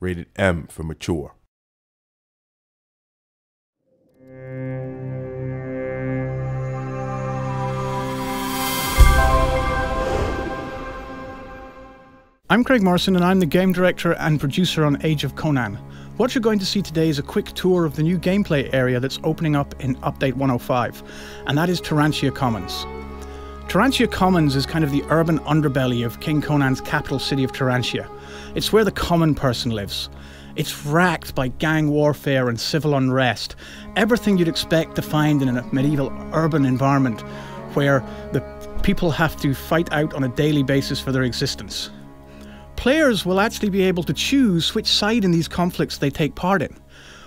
rated M for mature. I'm Craig Morrison and I'm the game director and producer on Age of Conan. What you're going to see today is a quick tour of the new gameplay area that's opening up in Update 105, and that is Tarantia Commons. Tarantia Commons is kind of the urban underbelly of King Conan's capital city of Tarantia. It's where the common person lives. It's racked by gang warfare and civil unrest, everything you'd expect to find in a medieval urban environment where the people have to fight out on a daily basis for their existence. Players will actually be able to choose which side in these conflicts they take part in.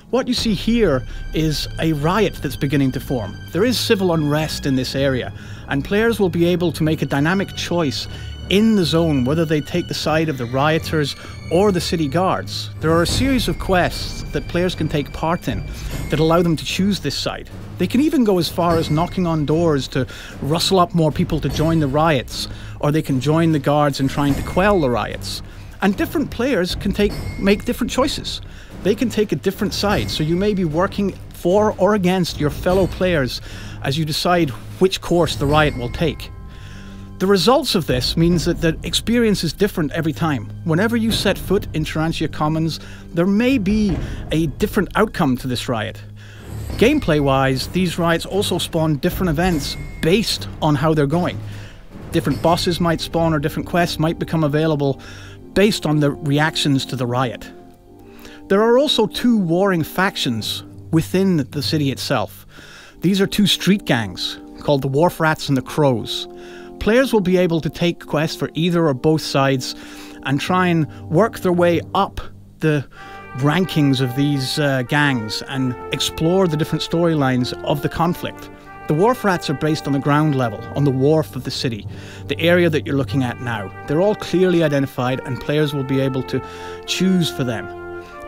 What you see here is a riot that's beginning to form. There is civil unrest in this area, and players will be able to make a dynamic choice in the zone whether they take the side of the rioters or the city guards. There are a series of quests that players can take part in that allow them to choose this side. They can even go as far as knocking on doors to rustle up more people to join the riots, or they can join the guards in trying to quell the riots. And different players can make different choices. They can take a different side, so you may be working for or against your fellow players as you decide which course the riot will take. The results of this means that the experience is different every time. Whenever you set foot in Tarantia Commons, there may be a different outcome to this riot. Gameplay-wise, these riots also spawn different events based on how they're going. Different bosses might spawn or different quests might become available based on the reactions to the riot. There are also two warring factions within the city itself. These are two street gangs called the Wharf Rats and the Crows. Players will be able to take quests for either or both sides and try and work their way up the rankings of these gangs and explore the different storylines of the conflict. The Wharf Rats are based on the ground level, on the wharf of the city, the area that you're looking at now. They're all clearly identified and players will be able to choose for them.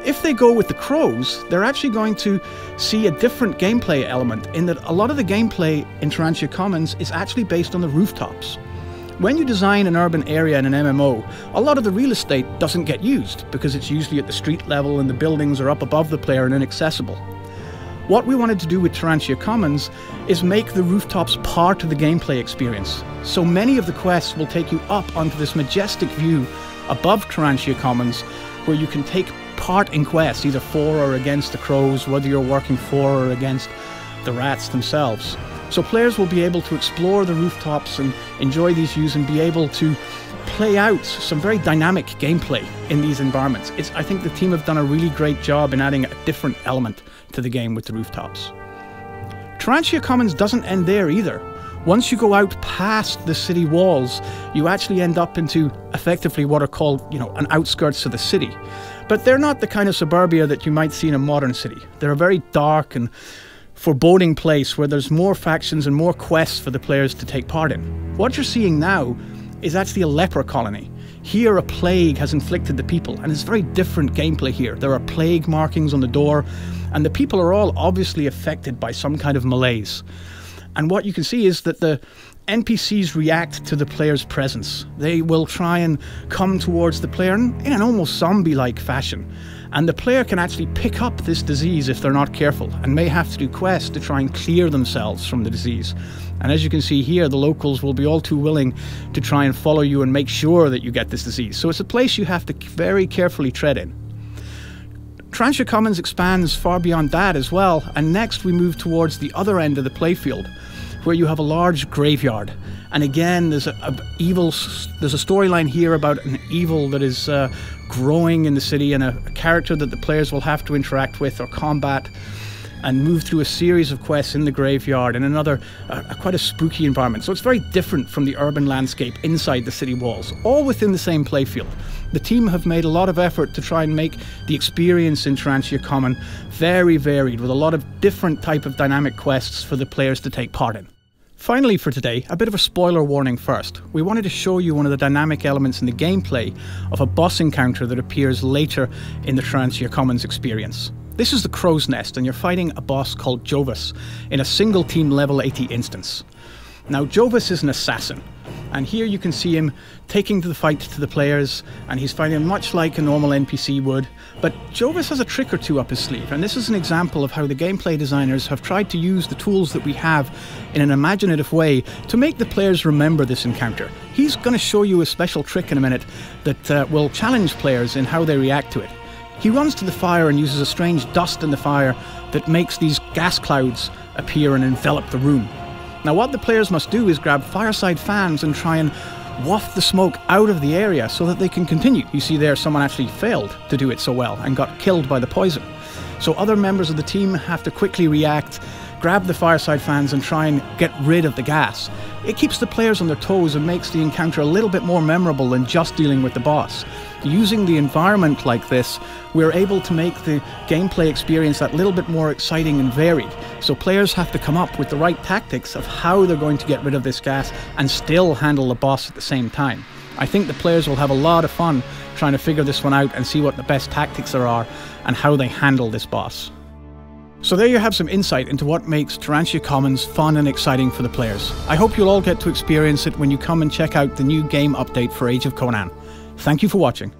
If they go with the Crows, they're actually going to see a different gameplay element in that a lot of the gameplay in Tarantia Commons is actually based on the rooftops. When you design an urban area in an MMO, a lot of the real estate doesn't get used because it's usually at the street level and the buildings are up above the player and inaccessible. What we wanted to do with Tarantia Commons is make the rooftops part of the gameplay experience. So many of the quests will take you up onto this majestic view above Tarantia Commons where you can take part in quests, either for or against the Crows, whether you're working for or against the rats themselves. So players will be able to explore the rooftops and enjoy these views and be able to play out some very dynamic gameplay in these environments. I think the team have done a really great job in adding a different element to the game with the rooftops. Tarantia Commons doesn't end there either. Once you go out past the city walls, you actually end up into effectively what are called, an outskirts of the city. But they're not the kind of suburbia that you might see in a modern city. They're a very dark and foreboding place where there's more factions and more quests for the players to take part in. What you're seeing now is actually a leper colony. Here a plague has inflicted the people, and it's very different gameplay here. There are plague markings on the door, and the people are all obviously affected by some kind of malaise. And what you can see is that the NPCs react to the player's presence. They will try and come towards the player in an almost zombie-like fashion. And the player can actually pick up this disease if they're not careful and may have to do quests to try and clear themselves from the disease. And as you can see here, the locals will be all too willing to try and follow you and make sure that you get this disease. So it's a place you have to very carefully tread in. Tarantia Commons expands far beyond that as well, and next we move towards the other end of the playfield, where you have a large graveyard. And again, there's a storyline here about an evil that is growing in the city, and a character that the players will have to interact with or combat and move through a series of quests in the graveyard in another quite a spooky environment. So it's very different from the urban landscape inside the city walls, all within the same playfield. The team have made a lot of effort to try and make the experience in Tarantia Common very varied, with a lot of different type of dynamic quests for the players to take part in. Finally for today, a bit of a spoiler warning first. We wanted to show you one of the dynamic elements in the gameplay of a boss encounter that appears later in the Tarantia Commons experience. This is the Crow's Nest, and you're fighting a boss called Jovus in a single team level 80 instance. Now, Jovis is an assassin, and here you can see him taking the fight to the players, and he's fighting much like a normal NPC would. But Jovis has a trick or two up his sleeve, and this is an example of how the gameplay designers have tried to use the tools that we have in an imaginative way to make the players remember this encounter. He's going to show you a special trick in a minute that will challenge players in how they react to it. He runs to the fire and uses a strange dust in the fire that makes these gas clouds appear and envelop the room. Now, what the players must do is grab fireside fans and try and waft the smoke out of the area so that they can continue. You see there, someone actually failed to do it so well and got killed by the poison. So other members of the team have to quickly react, grab the fireside fans and try and get rid of the gas. It keeps the players on their toes and makes the encounter a little bit more memorable than just dealing with the boss. Using the environment like this, we're able to make the gameplay experience that little bit more exciting and varied. So players have to come up with the right tactics of how they're going to get rid of this gas and still handle the boss at the same time. I think the players will have a lot of fun trying to figure this one out and see what the best tactics there are and how they handle this boss. So there you have some insight into what makes Tarantia Commons fun and exciting for the players. I hope you'll all get to experience it when you come and check out the new game update for Age of Conan. Thank you for watching.